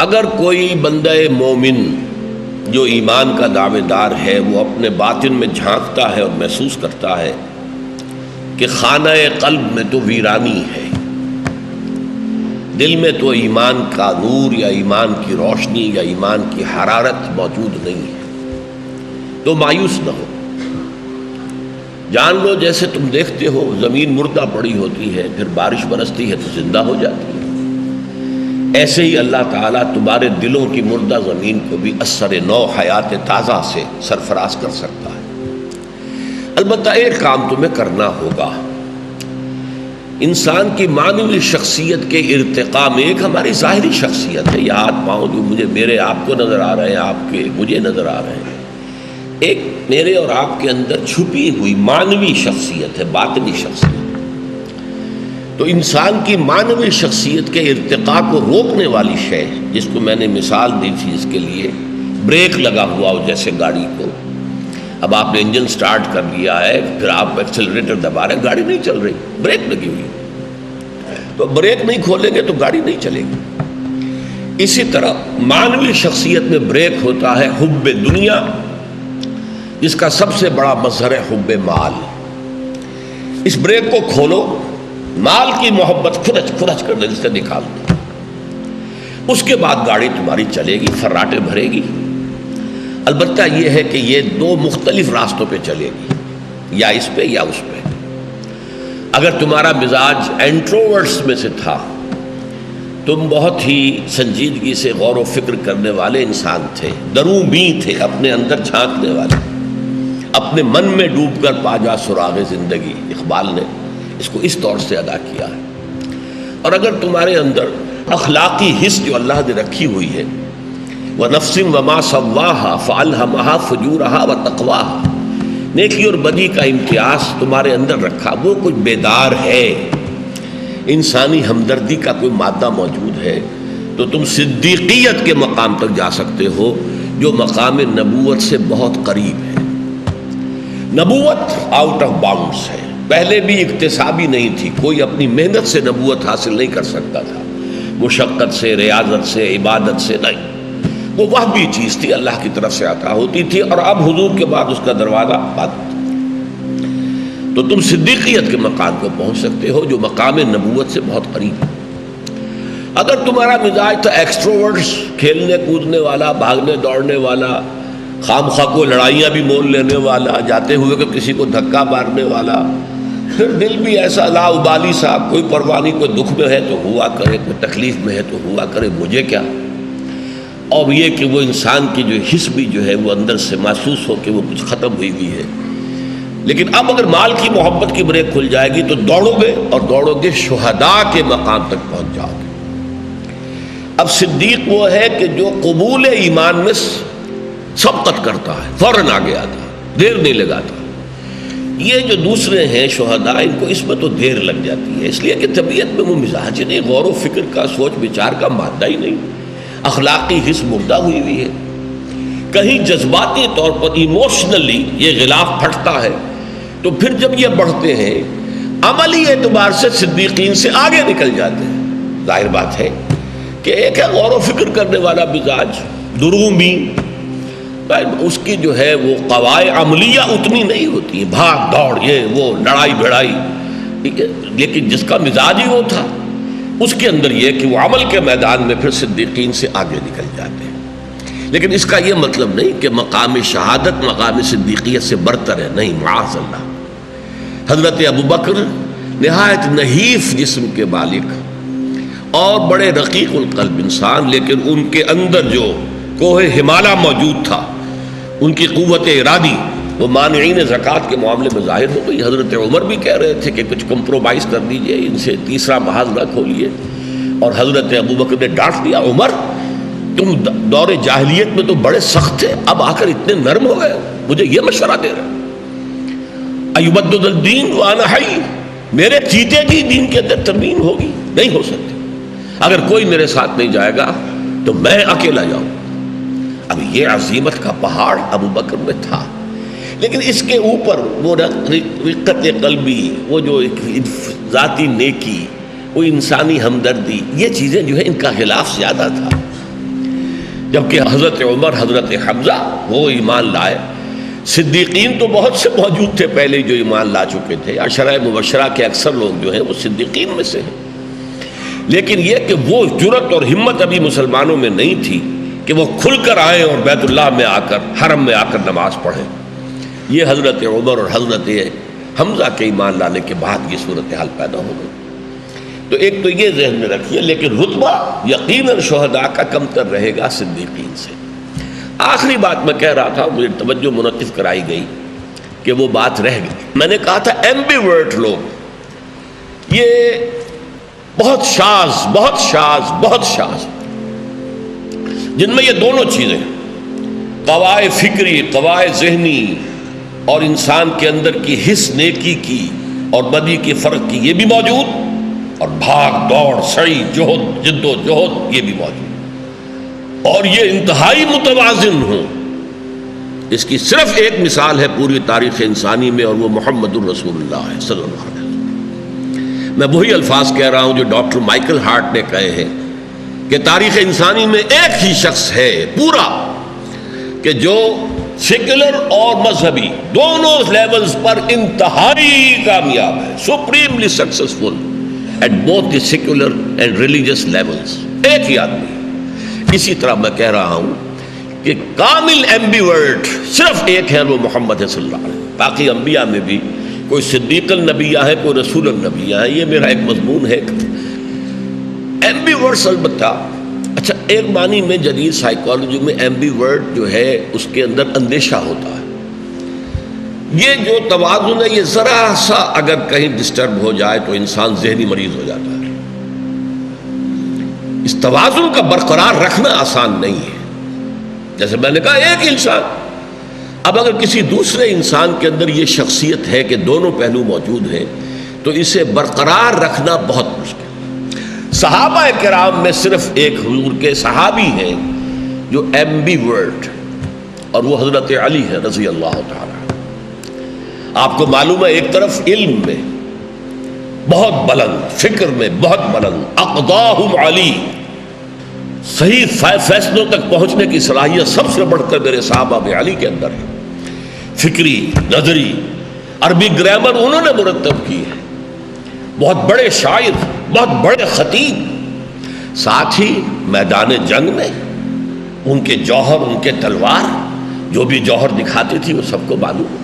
اگر کوئی بندہ مومن جو ایمان کا دعوے دار ہے وہ اپنے باطن میں جھانکتا ہے اور محسوس کرتا ہے کہ خانہ قلب میں تو ویرانی ہے، دل میں تو ایمان کا نور یا ایمان کی روشنی یا ایمان کی حرارت موجود نہیں ہے، تو مایوس نہ ہو۔ جان لو جیسے تم دیکھتے ہو زمین مردہ پڑی ہوتی ہے، پھر بارش برستی ہے تو زندہ ہو جاتی ہے، ایسے ہی اللہ تعالیٰ تمہارے دلوں کی مردہ زمین کو بھی اثر نو حیات تازہ سے سرفراز کر سکتا ہے۔ البتہ ایک کام تمہیں کرنا ہوگا، انسان کی معنوی شخصیت کے ارتقاء میں ایک ہماری ظاہری شخصیت ہے، یہ ہاتھ پاؤں جو میرے آپ کو نظر آ رہے ہیں، آپ کے مجھے نظر آ رہے ہیں، ایک میرے اور آپ کے اندر چھپی ہوئی معنوی شخصیت ہے، باطنی شخصیت۔ تو انسان کی معنوی شخصیت کے ارتقاء کو روکنے والی شے، جس کو میں نے مثال دی تھی اس کے لیے، بریک لگا ہوا ہو جیسے گاڑی کو، اب آپ نے انجن سٹارٹ کر لیا ہے، پھر آپ ایکسلریٹر دبا رہے ہیں، گاڑی نہیں چل رہی، بریک لگی ہوئی ہے، تو بریک نہیں کھولیں گے تو گاڑی نہیں چلے گی۔ اسی طرح معنوی شخصیت میں بریک ہوتا ہے حب دنیا، جس کا سب سے بڑا مظہر ہے حب مال۔ اس بریک کو کھولو، مال کی محبت کھرچ کر دل سے نکال دو، اس کے بعد گاڑی تمہاری چلے گی، فراٹے بھرے گی۔ البتہ یہ ہے کہ یہ دو مختلف راستوں پہ چلے گی، یا اس پہ یا اس پہ۔ اگر تمہارا مزاج انٹروورٹس میں سے تھا، تم بہت ہی سنجیدگی سے غور و فکر کرنے والے انسان تھے، دروں بین تھے، اپنے اندر جھانکنے والے، اپنے من میں ڈوب کر پا جا سراغ زندگی، اقبال نے اس کو اس طور سے ادا کیا ہے۔ اور اگر تمہارے اندر اخلاقی حس جو اللہ نے رکھی ہوئی ہے، وَنَفْسٍ وَمَا سَوَّاهَا فَأَلْهَمَهَا فُجُورَهَا وَتَقْوَاهَا، نیکی اور بدی کا امتیاز تمہارے اندر رکھا، وہ کوئی بیدار ہے، انسانی ہمدردی کا کوئی مادہ موجود ہے، تو تم صدیقیت کے مقام تک جا سکتے ہو، جو مقام نبوت سے بہت قریب ہے۔ نبوت آؤٹ آف باؤنڈس ہے، پہلے بھی اکتسابی نہیں تھی، کوئی اپنی محنت سے نبوت حاصل نہیں کر سکتا تھا، مشقت سے، ریاضت سے، عبادت سے نہیں، وہ وحی چیز تھی، اللہ کی طرف سے عطا ہوتی تھی، اور اب حضور کے بعد اس کا دروازہ بند۔ تو تم صدیقیت کے مقام کو پہنچ سکتے ہو، جو مقام نبوت سے بہت قریب ہے۔ اگر تمہارا مزاج تھا ایکسٹروورٹس، کھیلنے کودنے والا، بھاگنے دوڑنے والا، خام خواہ کو لڑائیاں بھی مول لینے والا، جاتے ہوئے کہ کسی کو دھکا مارنے والا، پھر دل بھی ایسا لا ابالی سا، کوئی پرواہ نہیں، کوئی دکھ میں ہے تو ہوا کرے، کوئی تکلیف میں ہے تو ہوا کرے، مجھے کیا۔ اور یہ کہ وہ انسان کی جو حس بھی جو ہے وہ اندر سے محسوس ہو کہ وہ کچھ ختم ہوئی ہوئی ہے۔ لیکن اب اگر مال کی محبت کی بریک کھل جائے گی تو دوڑو گے، اور دوڑو گے شہداء کے مقام تک پہنچ جاؤ گے۔ اب صدیق وہ ہے کہ جو قبول ایمان میں سبقت کرتا ہے، فوراً آگے آتا ہے، دیر نہیں لگاتا۔ یہ جو دوسرے ہیں شہداء، ان کو اس میں تو دیر لگ جاتی ہے، اس لیے کہ طبیعت میں وہ مزاج نہیں، غور و فکر کا، سوچ بچار کا مادہ ہی نہیں، اخلاقی حس مردہ ہوئی ہوئی ہے۔ کہیں جذباتی طور پر ایموشنلی یہ غلاف پھٹتا ہے، تو پھر جب یہ بڑھتے ہیں عملی اعتبار سے صدیقین سے آگے نکل جاتے ہیں۔ ظاہر بات ہے کہ ایک ہے غور و فکر کرنے والا مزاج، درومی، اس کی جو ہے وہ قواعد عملیہ اتنی نہیں ہوتی، بھاگ دوڑ، یہ وہ لڑائی بھڑائی، لیکن جس کا مزاج ہی وہ تھا، اس کے اندر یہ کہ وہ عمل کے میدان میں پھر صدیقین سے آگے نکل جاتے ہیں۔ لیکن اس کا یہ مطلب نہیں کہ مقام شہادت مقام صدیقیت سے برتر ہے، نہیں، معاذ اللہ۔ حضرت ابوبکر نہایت نحیف جسم کے مالک اور بڑے رقیق القلب انسان، لیکن ان کے اندر جو کوہ ہمالا موجود تھا، ان کی قوت ارادی، وہ مانعین زکوٰۃ کے معاملے میں ظاہر ہو گئی۔ حضرت عمر بھی کہہ رہے تھے کہ کچھ کمپرومائز کر دیجئے، ان سے تیسرا محاذ نہ کھولیے، اور حضرت ابوبکر نے ڈانٹ دیا، عمر تم دور جاہلیت میں تو بڑے سخت تھے، اب آ کر اتنے نرم ہو گئے، مجھے یہ مشورہ دے رہے ایبدل الدین وانا حی، میرے چیتے کی دین کے اندر ترمیم ہوگی؟ نہیں ہو سکتی، اگر کوئی میرے ساتھ نہیں جائے گا تو میں اکیلا جاؤں۔ اب یہ عظیمت کا پہاڑ ابوبکر میں تھا، لیکن اس کے اوپر وہ رقت قلبی، وہ جو ذاتی نیکی، وہ انسانی ہمدردی، یہ چیزیں جو ہے ان کا غلاف زیادہ تھا۔ جبکہ حضرت عمر، حضرت حمزہ وہ ایمان لائے. صدیقین تو بہت سے موجود تھے پہلے جو ایمان لا چکے تھے. عشرہ مبشرہ کے اکثر لوگ جو ہیں وہ صدیقین میں سے ہیں. لیکن یہ کہ وہ جرأت اور ہمت ابھی مسلمانوں میں نہیں تھی کہ وہ کھل کر آئیں اور بیت اللہ میں آ کر، حرم میں آ کر نماز پڑھیں. یہ حضرت عمر اور حضرت حمزہ کے ایمان لانے کے بعد یہ صورتحال پیدا ہو گئی. تو ایک تو یہ ذہن میں رکھیے، لیکن رتبہ یقیناً شہداء کا کمتر رہے گا صدیقین سے. آخری بات میں کہہ رہا تھا، مجھے توجہ منعطف کرائی گئی کہ وہ بات رہ گئی. میں نے کہا تھا ایمبیورٹ لوگ یہ بہت شاذ جن میں یہ دونوں چیزیں، قواعد فکری، قواعد ذہنی اور انسان کے اندر کی حس نیکی کی اور بدی کی فرق کی، یہ بھی موجود، اور بھاگ دوڑ، سعی، جہد، جد و جہد، یہ بھی موجود، اور یہ انتہائی متوازن ہوں. اس کی صرف ایک مثال ہے پوری تاریخ انسانی میں، اور وہ محمد الرسول اللہ ہے صلی اللہ علیہ وسلم. میں وہی الفاظ کہہ رہا ہوں جو ڈاکٹر مائیکل ہارٹ نے کہے ہیں کہ تاریخ انسانی میں ایک ہی شخص ہے پورا کہ جو سیکولر اور مذہبی دونوں لیولز پر انتہائی کامیاب ہے، supremely successful at both the secular and religious levels. ایک ہی آدمی. اسی طرح میں کہہ رہا ہوں کہ کامل ایمبیورٹ صرف ایک ہے، وہ محمد صلی اللہ علیہ وسلم. باقی انبیاء میں بھی کوئی صدیق النبیہ ہے، کوئی رسول النبیہ ہے. یہ میرا ایک مضمون ہے ایمبیورٹس. البتہ اچھا، ایک معنی میں جدید سائیکالوجی میں ایمبیورٹ جو ہے اس کے اندر اندیشہ ہوتا ہے. یہ جو توازن ہے، یہ ذرا سا اگر کہیں ڈسٹرب ہو جائے تو انسان ذہنی مریض ہو جاتا ہے. اس توازن کا برقرار رکھنا آسان نہیں ہے. جیسے میں نے کہا ایک انسان، اب اگر کسی دوسرے انسان کے اندر یہ شخصیت ہے کہ دونوں پہلو موجود ہیں تو اسے برقرار رکھنا بہت مشکل. صحابہ کرام میں صرف ایک حضور کے صحابی ہیں جو ایمبیورٹ، اور وہ حضرت علی ہے رضی اللہ تعالی. آپ کو معلوم ہے ایک طرف علم میں بہت بلند، فکر میں بہت بلند، اقضاہم علی، صحیح فیصلوں تک پہنچنے کی صلاحیت سب سے بڑھ کر میرے صحابہ میں علی کے اندر ہے. فکری، نظری، عربی گرامر انہوں نے مرتب کی ہے. بہت بڑے شاعر، بہت بڑے خطیب. ساتھ ہی میدان جنگ میں ان کے جوہر، ان کے تلوار جو بھی جوہر دکھاتی تھی وہ سب کو معلوم.